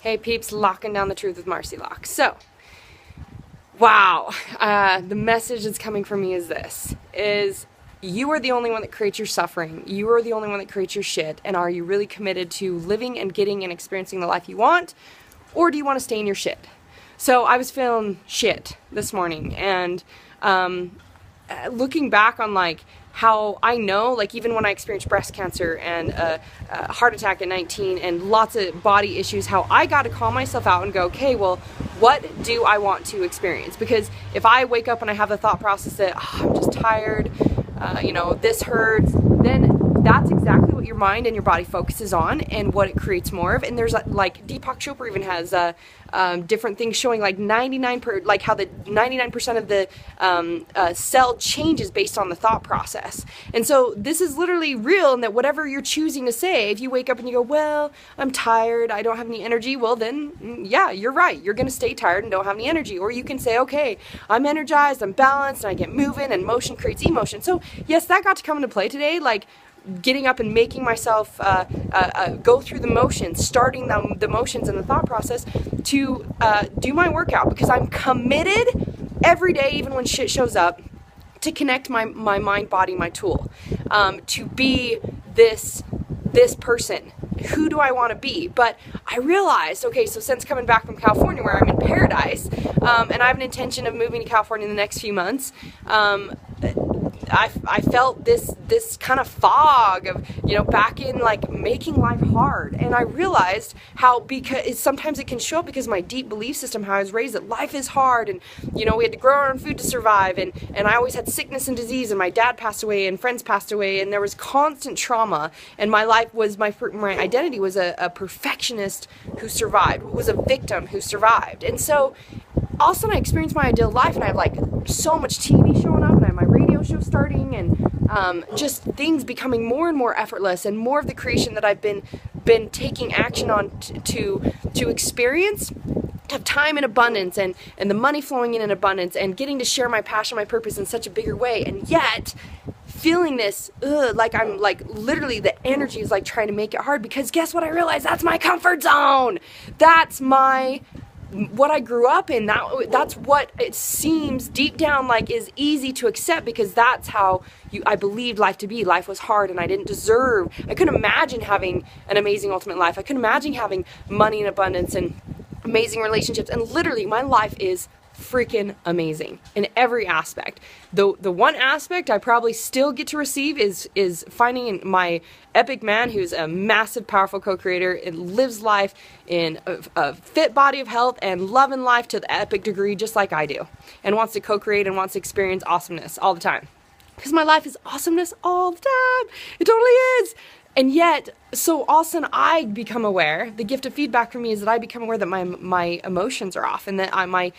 Hey peeps, locking down the truth with Marci Lock. So, wow, the message that's coming from me is this, is you are the only one that creates your suffering. You are the only one that creates your shit. And are you really committed to living and getting and experiencing the life you want? Or do you want to stay in your shit? So I was feeling shit this morning, and looking back on like how I know, like even when I experienced breast cancer and a heart attack at 19 and lots of body issues, how I got to call myself out and go, okay, well, what do I want to experience? Because if I wake up and I have the thought process that I'm just tired, this hurts, then that's exactly what your mind and your body focuses on and what it creates more of. And there's like Deepak Chopra even has different things showing like how the 99% of the cell changes based on the thought process. And so this is literally real, and that whatever you're choosing to say, if you wake up and you go, well, I'm tired, I don't have any energy, well then, yeah, you're right. You're going to stay tired and don't have any energy. Or you can say, okay, I'm energized, I'm balanced, and I get moving, and motion creates emotion. So yes, that got to come into play today, like getting up and making myself go through the motions, starting the motions and the thought process to do my workout, because I'm committed every day, even when shit shows up, to connect my mind, body, my tool, to be this person. Who do I want to be? But I realized, okay, so since coming back from California, where I'm in paradise, and I have an intention of moving to California in the next few months, I felt this kind of fog of, back in like making life hard. And I realized how, because sometimes it can show up because of my deep belief system, how I was raised that life is hard, and, we had to grow our own food to survive. And I always had sickness and disease, and my dad passed away and friends passed away, and there was constant trauma. And my life was, my identity was a perfectionist who survived, was a victim who survived. And so all of a sudden I experienced my ideal life, and I have like so much TV showing up, and I have my radio show starting, and just things becoming more and more effortless, and more of the creation that I've been taking action on to experience, have time in abundance, and the money flowing in abundance, and getting to share my passion, my purpose in such a bigger way. And yet feeling this, like I'm like literally the energy is like trying to make it hard, because guess what I realized? That's my comfort zone. That's what I grew up in. That's what it seems deep down like is easy to accept, because that's how I believed life to be. Life was hard, and I didn't deserve. I couldn't imagine having an amazing ultimate life. I couldn't imagine having money in abundance and amazing relationships. And literally my life is freaking amazing in every aspect. The one aspect I probably still get to receive is finding my epic man, who's a massive, powerful co-creator and lives life in a fit body of health and loving life to the epic degree, just like I do, and wants to co-create and wants to experience awesomeness all the time. Because my life is awesomeness all the time. It totally is. And yet, so all of a sudden I become aware, the gift of feedback for me is that I become aware that my emotions are off, and that my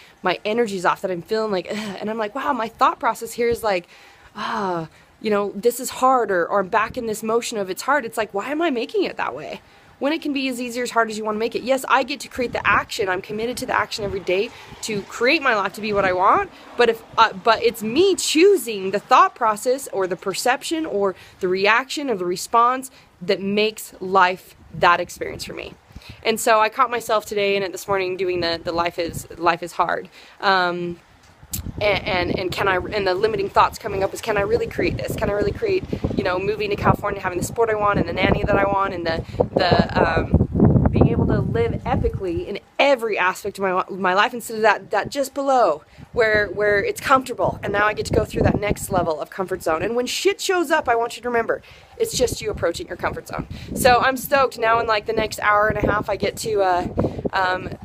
energy's off, that I'm feeling like, ugh, and I'm like, wow, my thought process here is like, this is hard, or I'm back in this motion of it's hard. It's like, why am I making it that way? When it can be as easy or as hard as you want to make it. Yes, I get to create the action. I'm committed to the action every day to create my life to be what I want. But but it's me choosing the thought process, or the perception, or the reaction, or the response that makes life that experience for me. And so I caught myself today and this morning doing the life is hard. And the limiting thoughts coming up is, can I really create this? Can I really create, moving to California, having the sport I want, and the nanny that I want, and the being able to live epically in every aspect of my life, instead of that just below where it's comfortable. And now I get to go through that next level of comfort zone. And when shit shows up, I want you to remember, it's just you approaching your comfort zone. So I'm stoked. Now in like the next hour and a half, I get to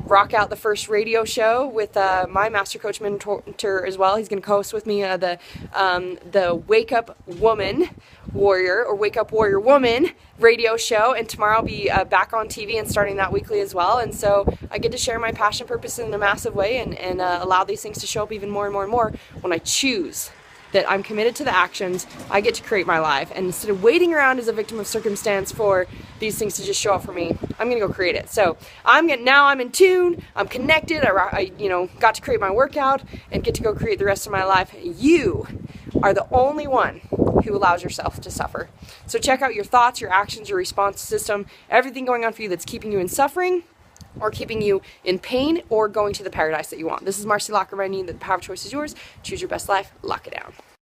rock out the first radio show with my master coach mentor as well. He's going to co-host with me the Wake Up Woman Warrior, or Wake Up Warrior Woman radio show. And tomorrow I'll be back on TV and starting that weekly as well. And so I get to share my passion, purpose in a massive way, and allow these things to show up even more and more and more when I choose that I'm committed to the actions. I get to create my life, and instead of waiting around as a victim of circumstance for these things to just show up for me, I'm gonna go create it. So now I'm in tune, I'm connected, I got to create my workout and get to go create the rest of my life. You are the only one who allows yourself to suffer. So check out your thoughts, your actions, your response system, everything going on for you that's keeping you in suffering. or keeping you in pain or going to the paradise that you want. This is Marci Lock reminding you that the power of choice is yours. Choose your best life. Lock it down.